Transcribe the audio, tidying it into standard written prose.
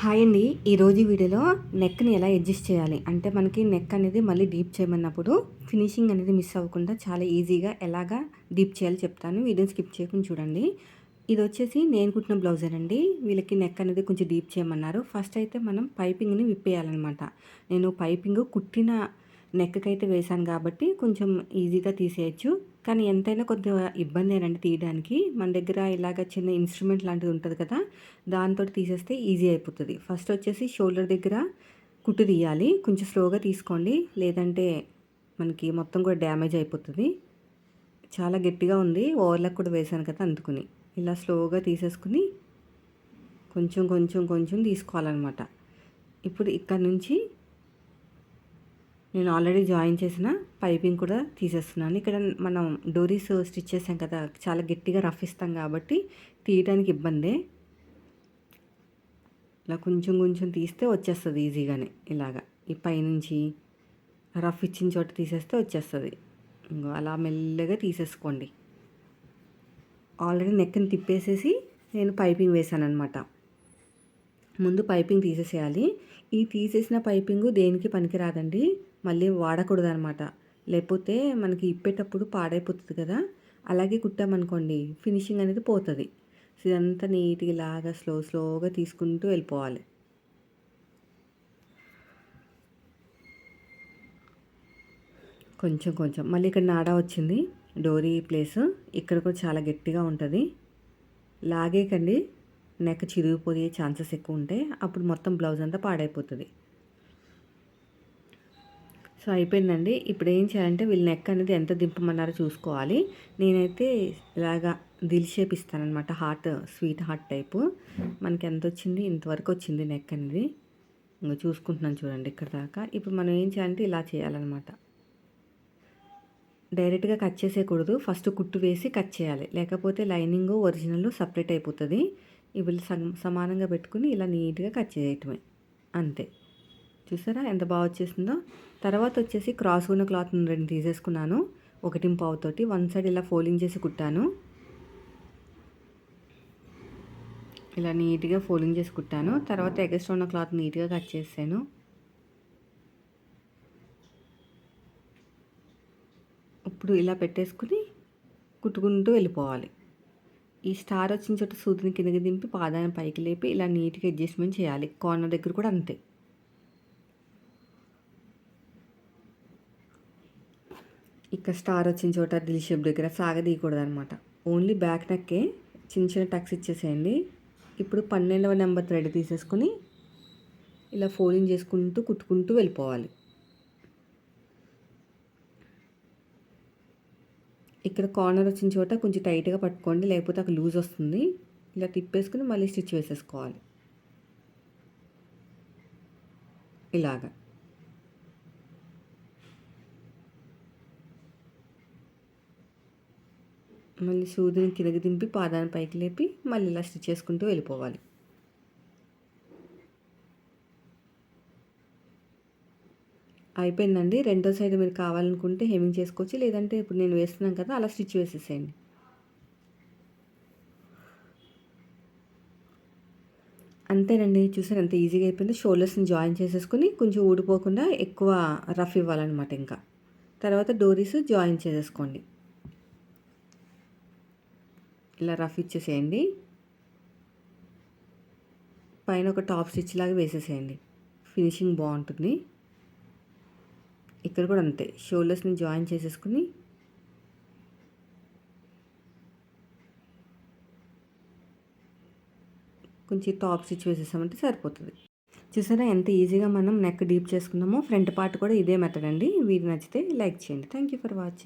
Hi అండి. ఈరోజు వీడియోలో నెక్ని ఎలా అడ్జస్ట్ చేయాలి అంటే మనకి నెక్ అనేది మళ్ళీ డీప్ చేయమన్నప్పుడు ఫినిషింగ్ అనేది మిస్ అవ్వకుండా చాలా ఈజీగా ఎలాగా డీప్ చేయాలో చెప్తాను. వీడియోని స్కిప్ చేయకుండా చూడండి. ఇది వచ్చేసి నేను కుట్టిన బ్లౌజేనండి. వీళ్ళకి నెక్ అనేది కొంచెం డీప్ చేయమన్నారు. ఫస్ట్ అయితే మనం పైపింగ్ని విప్పేయాలన్నమాట. నేను పైపింగ్ కుట్టిన నెక్కకైతే వేశాను కాబట్టి కొంచెం ఈజీగా తీసేయచ్చు. కానీ ఎంతైనా కొద్దిగా ఇబ్బందేనండి తీయడానికి. మన దగ్గర ఇలాగ చిన్న ఇన్స్ట్రుమెంట్ లాంటిది ఉంటుంది కదా, దాంతో తీసేస్తే ఈజీ అయిపోతుంది. ఫస్ట్ వచ్చేసి షోల్డర్ దగ్గర కుట్టు తీయాలి. కొంచెం స్లోగా తీసుకోండి, లేదంటే మనకి మొత్తం కూడా డ్యామేజ్ అయిపోతుంది. చాలా గట్టిగా ఉంది, ఓవర్లాక్ కూడా వేశాను కదా అందుకుని. ఇలా స్లోగా తీసేసుకుని కొంచెం కొంచెం కొంచెం తీసుకోవాలన్నమాట. ఇప్పుడు ఇక్కడ నుంచి నేను ఆల్రెడీ జాయిన్ చేసిన పైపింగ్ కూడా తీసేస్తున్నాను. ఇక్కడ మనం డోరీస్ స్టిచ్ చేసాం కదా, చాలా గట్టిగా రఫ్ ఇస్తాం కాబట్టి తీయడానికి ఇబ్బందే. ఇలా కొంచెం కొంచెం తీస్తే వచ్చేస్తుంది ఈజీగానే. ఇలాగా ఈ పైనుంచి రఫ్ ఇచ్చిన చోట తీసేస్తే వచ్చేస్తుంది. ఇంకో అలా మెల్లగా తీసేసుకోండి. ఆల్రెడీ నెక్ని తిప్పేసేసి నేను పైపింగ్ వేసాను అనమాట. ముందు పైపింగ్ తీసేసేయాలి. ఈ తీసేసిన పైపింగ్ దేనికి పనికిరాదండి, మళ్ళీ వాడకూడదు అనమాట. లేకపోతే మనకి ఇప్పేటప్పుడు పాడైపోతుంది కదా, అలాగే కుట్టామనుకోండి ఫినిషింగ్ అనేది పోతుంది. సో ఇదంతా నీట్గా ఇలాగా స్లోగా తీసుకుంటూ వెళ్ళిపోవాలి. కొంచెం కొంచెం మళ్ళీ ఇక్కడ నాడా వచ్చింది, డోరీ ప్లేస్ ఇక్కడ కూడా చాలా గట్టిగా ఉంటుంది. లాగేకండి, నెక్ చిరిగిపోయే ఛాన్సెస్ ఎక్కువ ఉంటాయి. అప్పుడు మొత్తం బ్లౌజ్ అంతా పాడైపోతుంది. సో అయిపోయిందండి. ఇప్పుడు ఏం చేయాలంటే వీళ్ళు నెక్ అనేది ఎంత దింపమన్నారో చూసుకోవాలి. నేనైతే ఇలాగా దిల్ షేప్ ఇస్తానమాట, హార్ట్, స్వీట్ హార్ట్ టైపు. మనకి ఎంత వచ్చింది, ఇంతవరకు వచ్చింది నెక్ అనేది. ఇంకా చూసుకుంటున్నాను చూడండి ఇక్కడ దాకా. ఇప్పుడు మనం ఏం చేయాలంటే ఇలా చేయాలన్నమాట. డైరెక్ట్గా కట్ చేసేయకూడదు, ఫస్ట్ కుట్టు వేసి కట్ చేయాలి. లేకపోతే లైనింగ్ ఒరిజినల్ సపరేట్ అయిపోతుంది. ఇవి సమానంగా పెట్టుకుని ఇలా నీట్గా కట్ చేయటమే, అంతే. చూసారా ఎంత బాగా వచ్చేసిందో. తర్వాత వచ్చేసి క్రాస్ ఉన్న క్లాత్ 2 తీసేసుకున్నాను, 1.5 తోటి. వన్ సైడ్ ఇలా ఫోల్డింగ్ చేసి కుట్టాను. ఇలా నీట్గా ఫోల్డింగ్ చేసి కుట్టాను. తర్వాత ఎగస్ట్రా ఉన్న క్లాత్ నీట్గా కట్ చేసాను. ఇప్పుడు ఇలా పెట్టేసుకుని కుట్టుకుంటూ వెళ్ళిపోవాలి. ఈ స్టార్ వచ్చిన చోట సూదిని కిందకి దింపి పాదాన్ని పైకి లేపి ఇలా నీట్గా అడ్జస్ట్మెంట్ చేయాలి. కార్నర్ దగ్గర కూడా అంతే. ఇక్కడ స్టార్ వచ్చిన చోట దిల్ షేప్ దగ్గర సాగదీయకూడదు అనమాట. ఓన్లీ బ్యాక్ నెక్కే చిన్న చిన్న టక్స్ ఇచ్చేసేయండి. ఇప్పుడు 12వ నెంబర్ థ్రెడ్ తీసేసుకొని ఇలా ఫోల్డింగ్ చేసుకుంటూ కుట్టుకుంటూ వెళ్ళిపోవాలి. ఇక్కడ కార్నర్ వచ్చిన చోట కొంచెం టైట్గా పట్టుకోండి, లేకపోతే అక్కడ లూజ్ వస్తుంది. ఇలా తిప్పేసుకుని మళ్ళీ స్టిచ్ వేసేసుకోవాలి ఇలాగా. మళ్ళీ సూదిని కిందకి దింపి పాదాన్ని పైకి లేపి మళ్ళీ ఇలా స్టిచ్ చేసుకుంటూ వెళ్ళిపోవాలి. అయిపోయిందండి. రెండో సైడ్ మీరు కావాలనుకుంటే హెమింగ్ చేసుకోవచ్చు, లేదంటే ఇప్పుడు నేను వేస్తున్నాను కదా అలా స్టిచ్ వేసేసేయండి. అంతేనండి. చూసారు ఎంత ఈజీగా అయిపోయిందో. షోల్డర్స్ని జాయిన్ చేసేసుకుని కొంచెం ఊడిపోకుండా ఎక్కువ రఫ్ ఇవ్వాలన్నమాట. ఇంకా తర్వాత డోరీస్ జాయిన్ చేసేసుకోండి. ఇలా రఫ్ ఇచ్చేసేయండి. పైన ఒక టాప్ స్టిచ్ లాగా వేసేసేయండి, ఫినిషింగ్ బాగుంటుంది. ఇక్కడ కూడా అంతే, షోల్డర్స్ని జాయిన్ చేసేసుకుని కొంచెం టాప్ స్టిచ్ వేసేసామంటే సరిపోతుంది. చూసారా ఎంత ఈజీగా మనం నెక్ డీప్ చేసుకున్నామో. ఫ్రంట్ పార్ట్ కూడా ఇదే మెథడ్ అండి. వీడియో నచ్చితే లైక్ చేయండి. Thank you for watching.